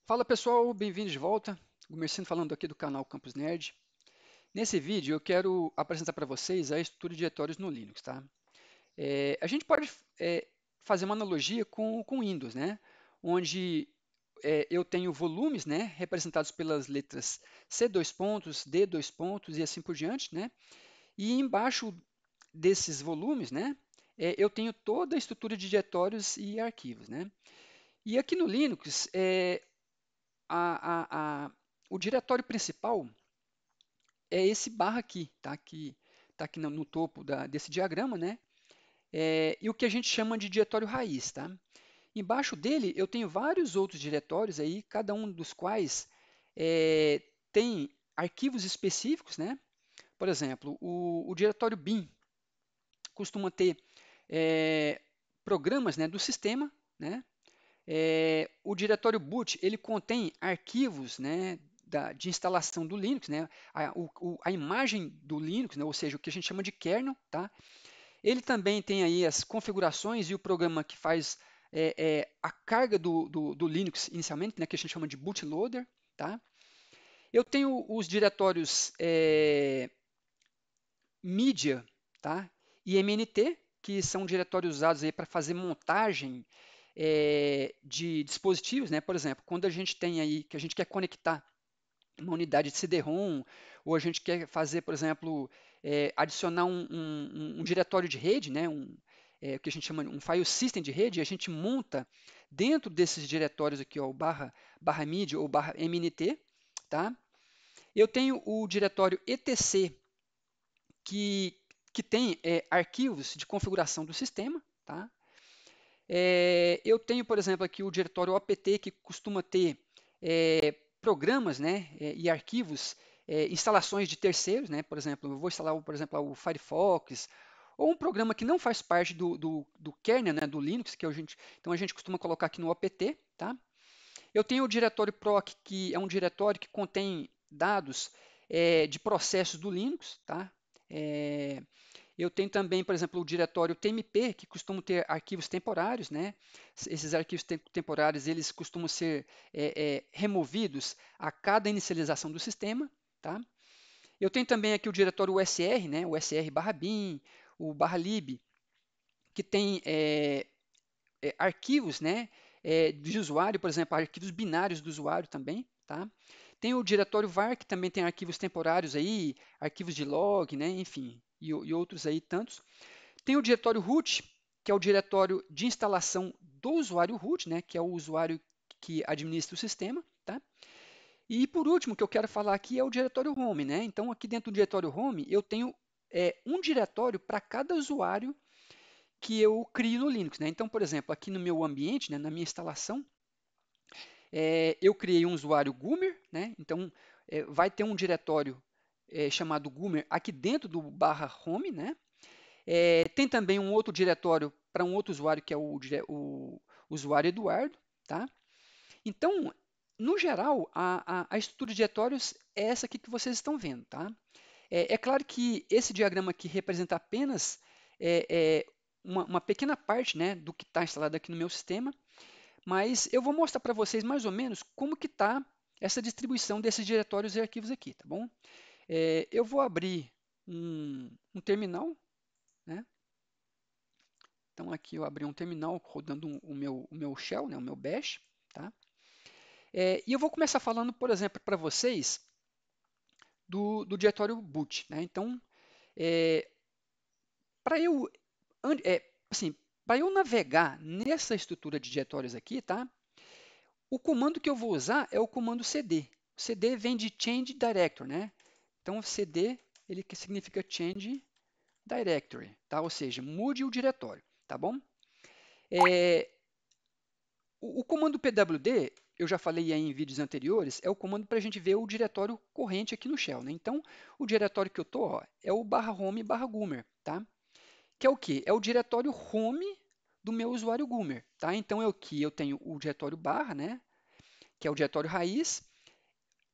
Fala pessoal, bem-vindos de volta. Começando falando aqui do canal Campus Nerd. Nesse vídeo eu quero apresentar para vocês a estrutura de diretórios no Linux, tá? A gente pode fazer uma analogia com Windows, né? Onde eu tenho volumes, né, representados pelas letras C dois pontos, D dois pontos e assim por diante, né? E embaixo desses volumes, né, eu tenho toda a estrutura de diretórios e arquivos, né? E aqui no Linux, a, a, a, o diretório principal é esse barra aqui, tá? Que está aqui no topo desse diagrama, né? E o que a gente chama de diretório raiz, tá? Embaixo dele eu tenho vários outros diretórios aí, cada um dos quais tem arquivos específicos, né? Por exemplo, o diretório bin costuma ter é, programas, né, do sistema, né? O diretório boot ele contém arquivos, né, de instalação do Linux, né, a imagem do Linux, né, ou seja, o que a gente chama de kernel, tá? Ele também tem aí as configurações e o programa que faz a carga do Linux inicialmente, né, que a gente chama de bootloader, tá? Eu tenho os diretórios media, tá? E MNT, que são diretórios usados aí para fazer montagem de dispositivos, né? Por exemplo, quando a gente tem aí que a gente quer conectar uma unidade de CD-ROM, ou a gente quer fazer, por exemplo, adicionar um diretório de rede, né? O que a gente chama de um file system de rede, e a gente monta dentro desses diretórios aqui, ó, o barra media ou barra MNT, tá? Eu tenho o diretório etc, que, que tem arquivos de configuração do sistema, tá? Eu tenho, por exemplo, aqui o diretório opt, que costuma ter programas, né, e arquivos, instalações de terceiros, né? Por exemplo, eu vou instalar, por exemplo, o Firefox, ou um programa que não faz parte do kernel, né, do Linux, então a gente costuma colocar aqui no opt, tá? Eu tenho o diretório proc, que é um diretório que contém dados de processos do Linux, tá? É, eu tenho também, por exemplo, o diretório tmp, que costuma ter arquivos temporários, né? Esses arquivos temporários, eles costumam ser removidos a cada inicialização do sistema, tá? Eu tenho também aqui o diretório usr, né? O usr barra bin, o barra lib, que tem arquivos, né? De usuário, por exemplo, arquivos binários do usuário também, tá? Tem o diretório var, que também tem arquivos temporários aí, arquivos de log, né? Enfim, e outros aí tantos. Tem o diretório root, que é o diretório de instalação do usuário root, né, que é o usuário que administra o sistema, tá? E por último, o que eu quero falar aqui é o diretório home, né? Então, aqui dentro do diretório home, eu tenho um diretório para cada usuário que eu crio no Linux, né? Então, por exemplo, aqui no meu ambiente, né, na minha instalação, eu criei um usuário Gumer, né? Então, vai ter um diretório chamado Gumer aqui dentro do barra home, né? Tem também um outro diretório para um outro usuário, que é o usuário Eduardo, tá? Então, no geral, a estrutura de diretórios é essa aqui que vocês estão vendo, tá? É claro que esse diagrama aqui representa apenas é, é, uma pequena parte, né, do que está instalado aqui no meu sistema, mas eu vou mostrar para vocês mais ou menos como que está essa distribuição desses diretórios e arquivos aqui, tá bom? Eu vou abrir um terminal, né? Então aqui eu abri um terminal rodando o meu shell, né, o meu bash, tá? E eu vou começar falando, por exemplo, para vocês do diretório boot, né? Então, é, para eu, assim, para eu navegar nessa estrutura de diretórios aqui, tá? O comando que eu vou usar é o comando cd. O cd vem de change directory, né? Então, cd ele que significa change directory, tá? Ou seja, mude o diretório, tá bom? É, o comando pwd, eu já falei aí em vídeos anteriores, é o comando para a gente ver o diretório corrente aqui no shell, né? Então, o diretório que eu estou é o barra home barra gumer, tá? Que é o quê? É o diretório home do meu usuário gumer, tá? Então, aqui eu tenho o diretório barra, né? Que é o diretório raiz.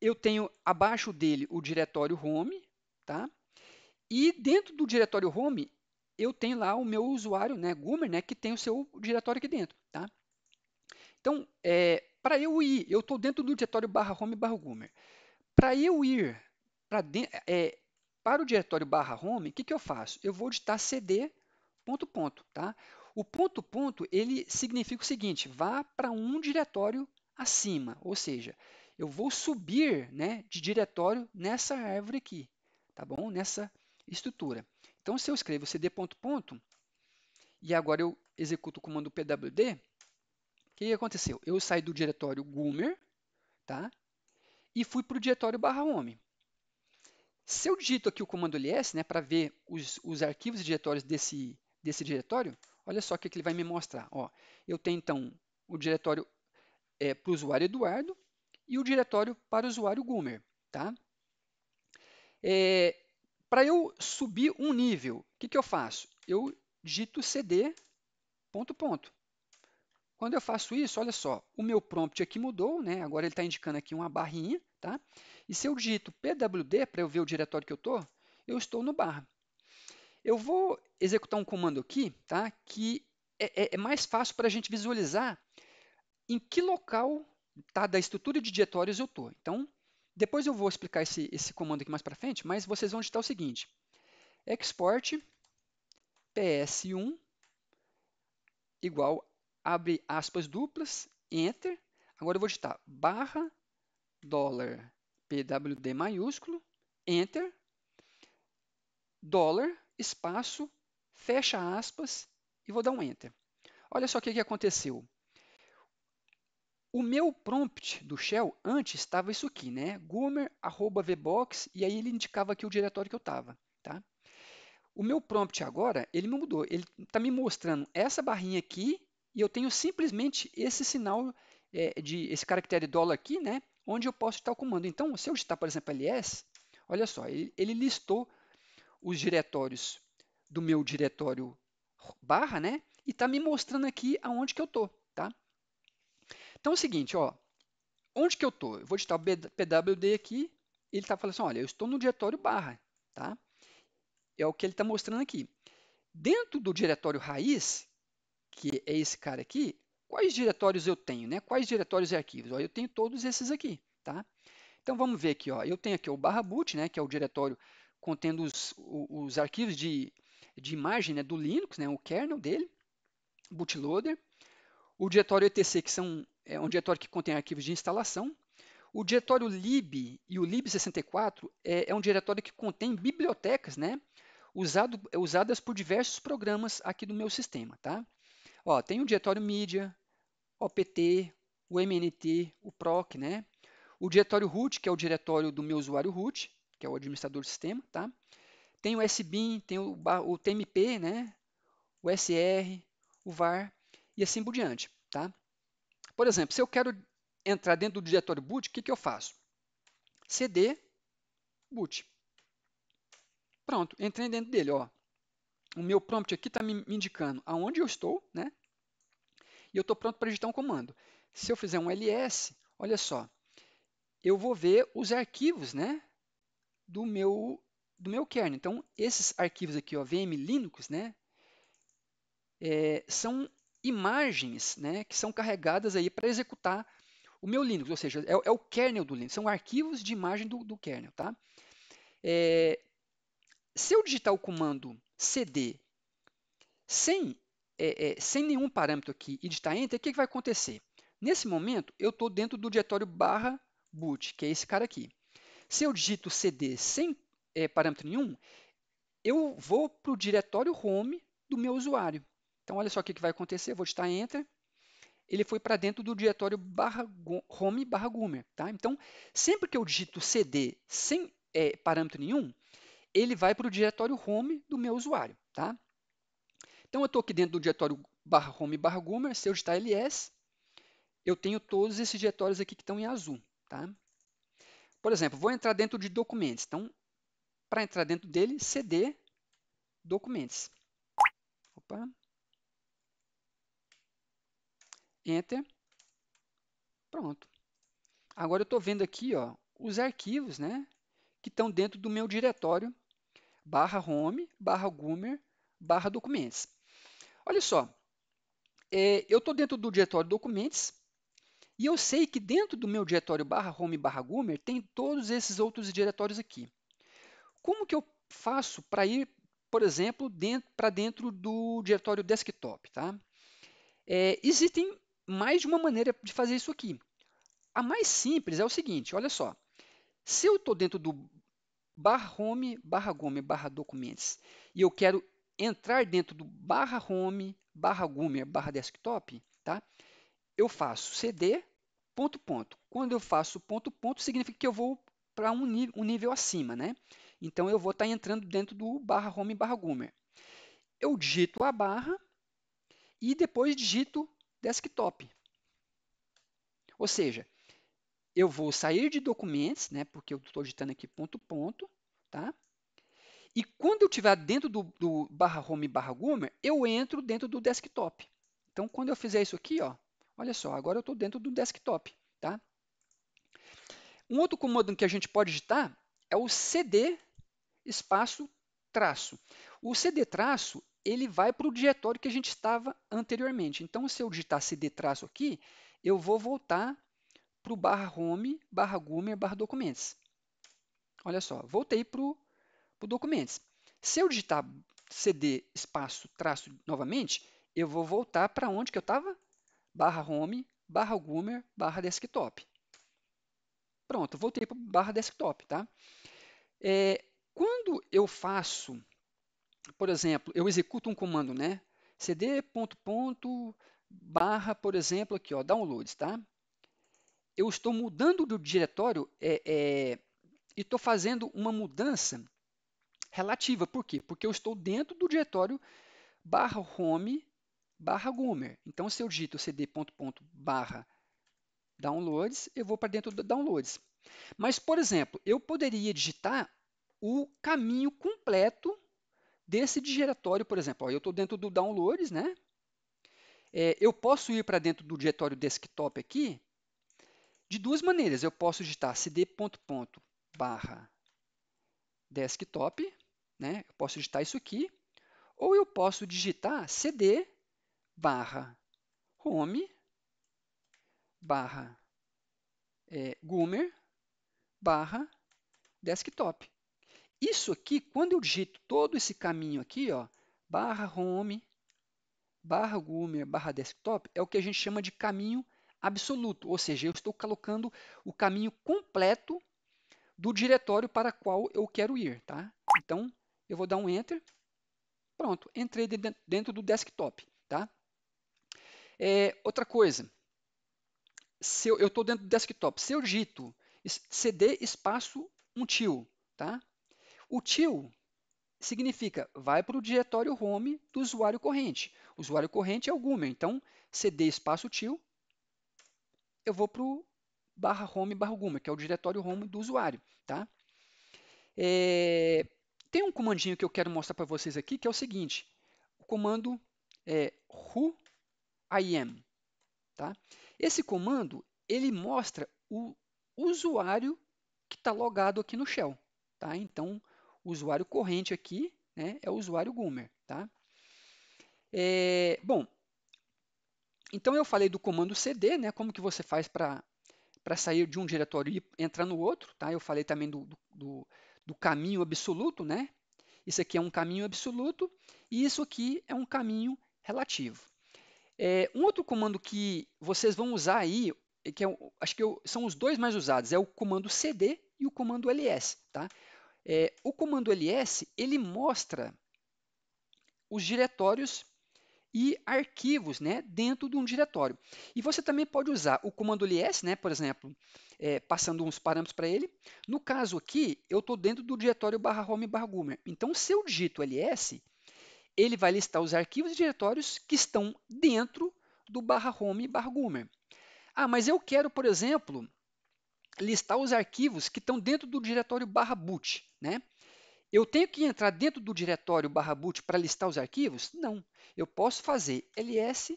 Eu tenho abaixo dele o diretório home, tá? E dentro do diretório home, eu tenho lá o meu usuário, né, gumer, né, que tem o seu diretório aqui dentro, tá? Então, para eu ir, eu estou dentro do diretório /home /goomer. Para eu ir para o diretório /home, o que eu faço? Eu vou digitar cd ponto ponto, tá? O ponto ponto, ele significa o seguinte, vá para um diretório acima, ou seja, eu vou subir, né, de diretório nessa árvore aqui, tá bom? Nessa estrutura. Então, se eu escrevo cd ponto ponto, e agora eu executo o comando pwd, o que aconteceu? Eu saí do diretório goomer, tá? E fui para o diretório /home. Se eu digito aqui o comando ls, né, para ver os arquivos e diretórios desse diretório, olha só o que ele vai me mostrar. Ó, eu tenho, então, o diretório para o usuário Eduardo e o diretório para o usuário Gumer. Tá? Para eu subir um nível, o que eu faço? Eu digito cd ponto ponto. Quando eu faço isso, olha só, o meu prompt aqui mudou, né? Agora ele está indicando aqui uma barrinha, tá? E se eu digito pwd para eu ver o diretório que eu estou no barra. Eu vou executar um comando aqui, tá? Que é mais fácil para a gente visualizar em que local, tá, da estrutura de diretórios eu estou. Então, depois eu vou explicar esse comando aqui mais para frente, mas vocês vão digitar o seguinte: export ps1 igual, abre aspas duplas, enter. Agora eu vou digitar barra dólar pwd maiúsculo, enter, dólar, espaço, fecha aspas e vou dar um enter. Olha só o que aconteceu. O meu prompt do shell antes estava isso aqui, né? Goomer@vbox, e aí ele indicava aqui o diretório que eu estava, tá? O meu prompt agora, ele me mudou. Ele está me mostrando essa barrinha aqui e eu tenho simplesmente esse sinal, esse caractere dólar aqui, né? Onde eu posso digitar o comando. Então, se eu digitar, por exemplo, ls, olha só, ele listou os diretórios do meu diretório barra, né? E está me mostrando aqui aonde que eu estou, tá? Então é o seguinte, ó, onde que eu estou? Eu vou digitar o pwd aqui, ele está falando assim, olha, eu estou no diretório barra, tá? É o que ele está mostrando aqui. Dentro do diretório raiz, que é esse cara aqui, quais diretórios eu tenho, né? Quais diretórios e arquivos? Ó, eu tenho todos esses aqui, tá? Então vamos ver aqui, ó, eu tenho aqui o /boot, né, que é o diretório contendo os arquivos de imagem, né, do Linux, né, o kernel dele, bootloader, o diretório etc, que é um diretório que contém arquivos de instalação. O diretório lib e o lib64 é um diretório que contém bibliotecas, né, usadas por diversos programas aqui do meu sistema. Tá? Ó, tem o diretório mídia, opt, o mnt, o proc, né? O diretório root, que é o diretório do meu usuário root, que é o administrador do sistema. Tá? Tem o sbin, tem o tmp, né? O sr, o var e assim por diante. Tá? Por exemplo, se eu quero entrar dentro do diretório boot, o que eu faço? cd boot. Pronto, entrei dentro dele. Ó. O meu prompt aqui está me indicando aonde eu estou, né? E eu estou pronto para digitar um comando. Se eu fizer um ls, olha só, eu vou ver os arquivos, né, do meu kernel. Então, esses arquivos aqui, ó, VM Linux, né, são imagens, né, que são carregadas aí para executar o meu Linux, ou seja, é o kernel do Linux, são arquivos de imagem do kernel, tá? Se eu digitar o comando cd sem nenhum parâmetro aqui e digitar Enter, o que vai acontecer? Nesse momento, eu estou dentro do diretório /boot, que é esse cara aqui. Se eu digito cd sem parâmetro nenhum, eu vou para o diretório home do meu usuário. Então, olha só o que vai acontecer. Eu vou digitar Enter. Ele foi para dentro do diretório home /goomer. Tá? Então, sempre que eu digito cd sem parâmetro nenhum, ele vai para o diretório home do meu usuário. Tá? Então, eu estou aqui dentro do diretório /home /goomer. Se eu digitar ls, eu tenho todos esses diretórios aqui que estão em azul. Tá? Por exemplo, vou entrar dentro de documentos. Então, para entrar dentro dele, cd documentos. Opa. Enter. Pronto. Agora eu estou vendo aqui, ó, os arquivos, né, que estão dentro do meu diretório /home /goomer /documentos. Olha só, eu estou dentro do diretório documentos E eu sei que dentro do meu diretório /home/goomer tem todos esses outros diretórios aqui. Como que eu faço para ir, por exemplo, para dentro do diretório desktop? Tá? Existem mais de uma maneira de fazer isso aqui. A mais simples é o seguinte, olha só. Se eu estou dentro do /home/goomer/documents e eu quero entrar dentro do /home/goomer/desktop, tá? Eu faço cd ponto ponto. Quando eu faço ponto ponto, significa que eu vou para um nível acima, né? Então eu vou estar entrando dentro do /home/goomer. Eu digito a barra e depois digito desktop. Ou seja, eu vou sair de documentos, né? Porque eu estou digitando aqui ponto ponto, tá? E quando eu estiver dentro do /home/goomer, eu entro dentro do desktop. Então, quando eu fizer isso aqui, ó, olha só, agora eu estou dentro do desktop, tá? Um outro comando que a gente pode digitar é o cd espaço traço. O cd traço, ele vai para o diretório que a gente estava anteriormente. Então, se eu digitar cd traço aqui, eu vou voltar para o /home/goomer/documentos. Olha só, voltei para o documentos. Se eu digitar cd espaço traço novamente, eu vou voltar para onde que eu estava? /home/goomer/desktop. Pronto, voltei para o /desktop, tá? Quando eu faço, por exemplo, eu executo um comando, né? cd ponto ponto barra, por exemplo, aqui, ó, downloads, tá? Eu estou mudando do diretório e estou fazendo uma mudança relativa. Por quê? Porque eu estou dentro do diretório /home/goomer. Então, se eu digito cd ponto ponto barra downloads, eu vou para dentro do downloads. Mas, por exemplo, eu poderia digitar o caminho completo desse diretório, por exemplo. Ó, eu estou dentro do downloads, né? Eu posso ir para dentro do diretório desktop aqui de duas maneiras. Eu posso digitar cd ponto ponto barra desktop, né? Eu posso digitar isso aqui, ou eu posso digitar cd barra home barra goomer barra desktop. Isso aqui, quando eu digito todo esse caminho aqui, ó, barra home, barra goomer, barra desktop, é o que a gente chama de caminho absoluto, ou seja, eu estou colocando o caminho completo do diretório para qual eu quero ir, tá? Então, eu vou dar um Enter, pronto, entrei dentro do desktop, tá? Outra coisa, se eu estou dentro do desktop, se eu digito cd espaço until, tá? Util significa vai para o diretório home do usuário corrente. O usuário corrente é o Goomer, então cd espaço util, eu vou para o /home/goomer, que é o diretório home do usuário, tá? Tem um comandinho que eu quero mostrar para vocês aqui, que é o seguinte, o comando who I am, tá? Esse comando, ele mostra o usuário que está logado aqui no shell, tá? Então, o usuário corrente aqui, né, é o usuário Goomer, tá? Bom, então eu falei do comando cd, né, como que você faz para sair de um diretório e entrar no outro, tá? Eu falei também do caminho absoluto, né? Isso aqui é um caminho absoluto e isso aqui é um caminho relativo. Um outro comando que vocês vão usar aí, que acho que são os dois mais usados, é o comando cd e o comando ls, tá? O comando ls, ele mostra os diretórios e arquivos, né, dentro de um diretório. E você também pode usar o comando ls, né, por exemplo, passando uns parâmetros para ele. No caso aqui, eu estou dentro do diretório /home/goomer. Então, se eu digito ls, ele vai listar os arquivos e diretórios que estão dentro do /home/goomer. Ah, mas eu quero, por exemplo, listar os arquivos que estão dentro do diretório /boot, né? Eu tenho que entrar dentro do diretório /boot para listar os arquivos? Não. Eu posso fazer ls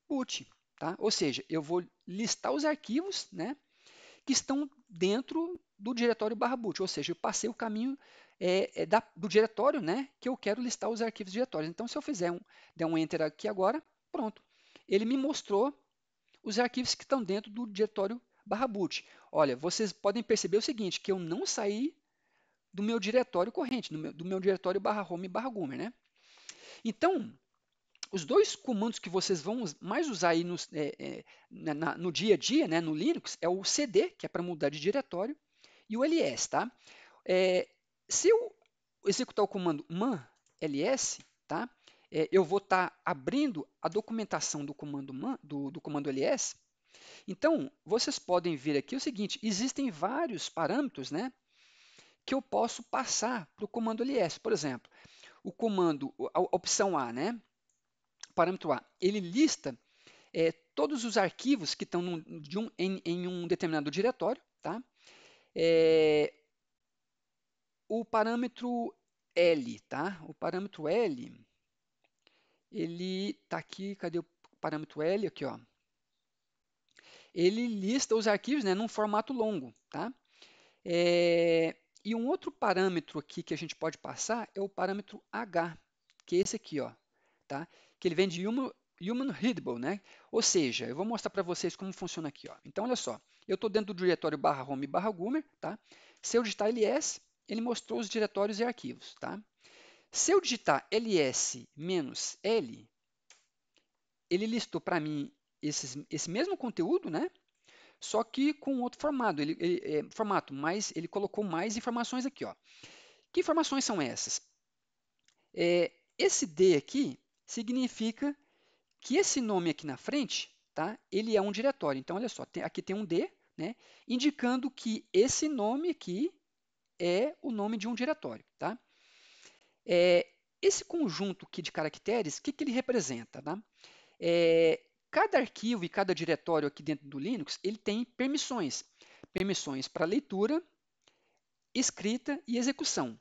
boot, tá? Ou seja, eu vou listar os arquivos, né, que estão dentro do diretório /boot, ou seja, eu passei o caminho do diretório, né, que eu quero listar os arquivos diretórios. Então, se eu der um Enter aqui agora, pronto. Ele me mostrou os arquivos que estão dentro do diretório /boot. Olha, vocês podem perceber o seguinte, que eu não saí do meu diretório corrente, do meu diretório /home/goomer, né? Então, os dois comandos que vocês vão mais usar aí no dia a dia, né, no Linux, é o cd, que é para mudar de diretório, e o ls, tá? Se eu executar o comando man ls, tá? Eu vou estar abrindo a documentação do comando man, do comando ls. Então, vocês podem ver aqui o seguinte, existem vários parâmetros, né, que eu posso passar para o comando ls. Por exemplo, o comando, a opção A, né, parâmetro A, ele lista todos os arquivos que estão em um determinado diretório, tá? O parâmetro L, tá? O parâmetro L, ele está aqui, cadê o parâmetro L? Aqui, ó. Ele lista os arquivos, né, num formato longo, tá? E um outro parâmetro aqui que a gente pode passar é o parâmetro H, que é esse aqui, ó, tá? Que ele vem de human readable, né? Ou seja, eu vou mostrar para vocês como funciona aqui, ó. Então, olha só, eu estou dentro do diretório /home/goomer, tá? Se eu digitar ls, ele mostrou os diretórios e arquivos, tá? Se eu digitar ls-l, ele listou para mim esse mesmo conteúdo, né? Só que com outro formato, mas ele colocou mais informações aqui, ó. Que informações são essas? Esse D aqui significa que esse nome aqui na frente, tá? Ele é um diretório. Então, olha só, aqui tem um D, né? Indicando que esse nome aqui é o nome de um diretório, tá? Esse conjunto aqui de caracteres, o que ele representa, tá? Cada arquivo e cada diretório aqui dentro do Linux, ele tem permissões. Permissões para leitura, escrita e execução.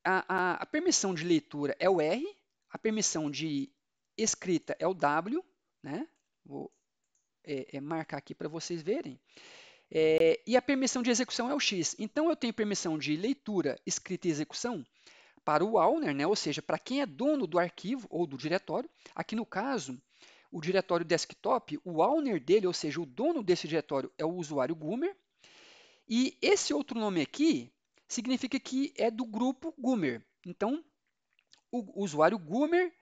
A permissão de leitura é o R, a permissão de escrita é o W, né? Vou marcar aqui para vocês verem. E a permissão de execução é o X. Então, eu tenho permissão de leitura, escrita e execução para o owner, né? Ou seja, para quem é dono do arquivo ou do diretório. Aqui no caso, o diretório desktop, o owner dele, ou seja, o dono desse diretório é o usuário Goomer. E esse outro nome aqui significa que é do grupo Goomer. Então, o usuário Goomer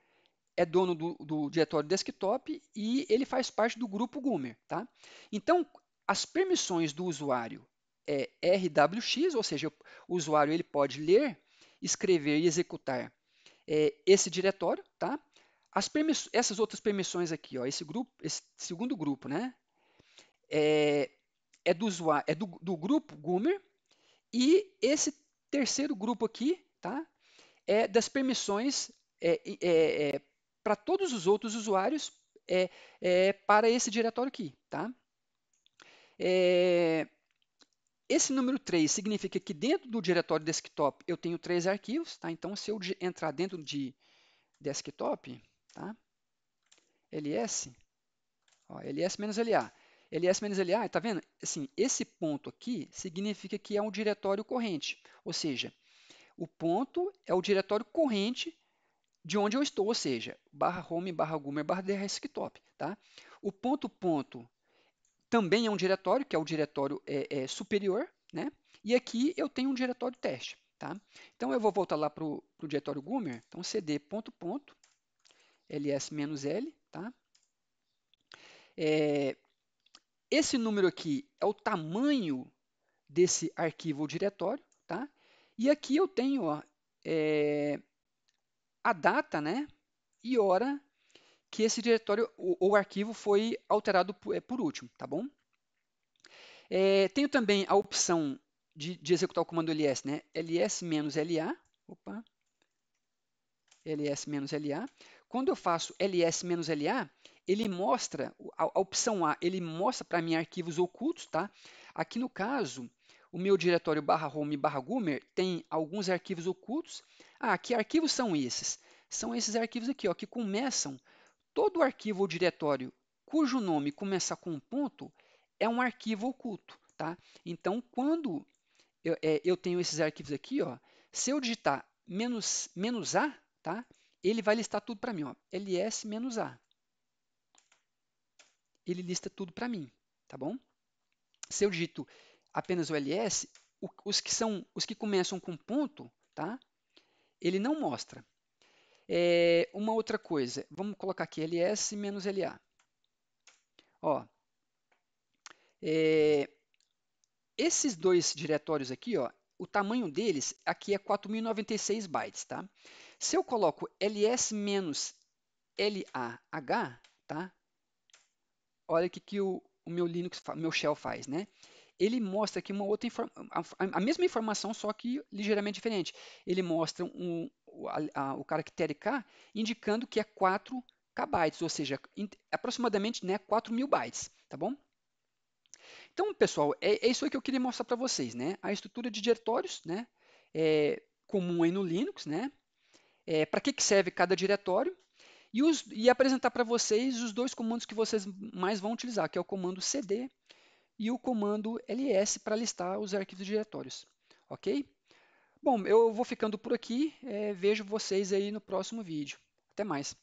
é dono do diretório desktop e ele faz parte do grupo Goomer, tá? Então, as permissões do usuário é RWX, ou seja, o usuário ele pode ler, escrever e executar esse diretório, tá? Essas outras permissões aqui, ó, esse segundo grupo, né? É do grupo Goomer e esse terceiro grupo aqui, tá? É das permissões para todos os outros usuários para esse diretório aqui, tá? Esse número 3 significa que dentro do diretório desktop eu tenho 3 arquivos, tá? Então, se eu entrar dentro de desktop, tá? ls, ó, ls-la. ls-la, tá vendo? Assim, esse ponto aqui significa que é um diretório corrente, ou seja, o ponto é o diretório corrente de onde eu estou, ou seja, /home, /goomer, /desktop, tá? O ponto também é um diretório, que é o diretório superior, né? E aqui eu tenho um diretório teste, tá? Então eu vou voltar lá para o diretório Goomer, então cd ponto ls-l, tá? Esse número aqui é o tamanho desse arquivo ou diretório, tá? E aqui eu tenho ó, a data, né? E hora que esse diretório ou arquivo foi alterado por último, tá bom? Tenho também a opção de executar o comando ls, né? ls-la, opa, ls-la. Quando eu faço ls-la, ele mostra, a opção A, ele mostra para mim arquivos ocultos, tá? Aqui no caso, o meu diretório /home/goomer tem alguns arquivos ocultos. Que arquivos são esses? São esses arquivos aqui, ó, que começam, todo arquivo ou diretório cujo nome começar com um ponto é um arquivo oculto, tá? Então, quando eu tenho esses arquivos aqui, ó, se eu digitar "-a", tá? Ele vai listar tudo para mim, ó, ls-a. ele lista tudo para mim, tá bom? Se eu digito apenas o ls, os que começam com ponto, tá? Ele não mostra. Uma outra coisa, vamos colocar aqui ls menos la. Ó, é, esses dois diretórios aqui, ó, o tamanho deles aqui é 4.096 bytes, tá? Se eu coloco ls menos lah, tá? Olha o que o meu Linux, meu shell faz, né? Ele mostra aqui uma outra a mesma informação, só que ligeiramente diferente. Ele mostra o caractere K indicando que é 4 kbytes, ou seja, aproximadamente, né, 4.000 bytes, tá bom? Então, pessoal, é isso aí que eu queria mostrar para vocês, né? A estrutura de diretórios, né? Comum aí no Linux, né? Para que serve cada diretório e apresentar para vocês os dois comandos que vocês mais vão utilizar, que é o comando cd e o comando ls para listar os arquivos diretórios, ok? Bom, eu vou ficando por aqui, vejo vocês aí no próximo vídeo. Até mais.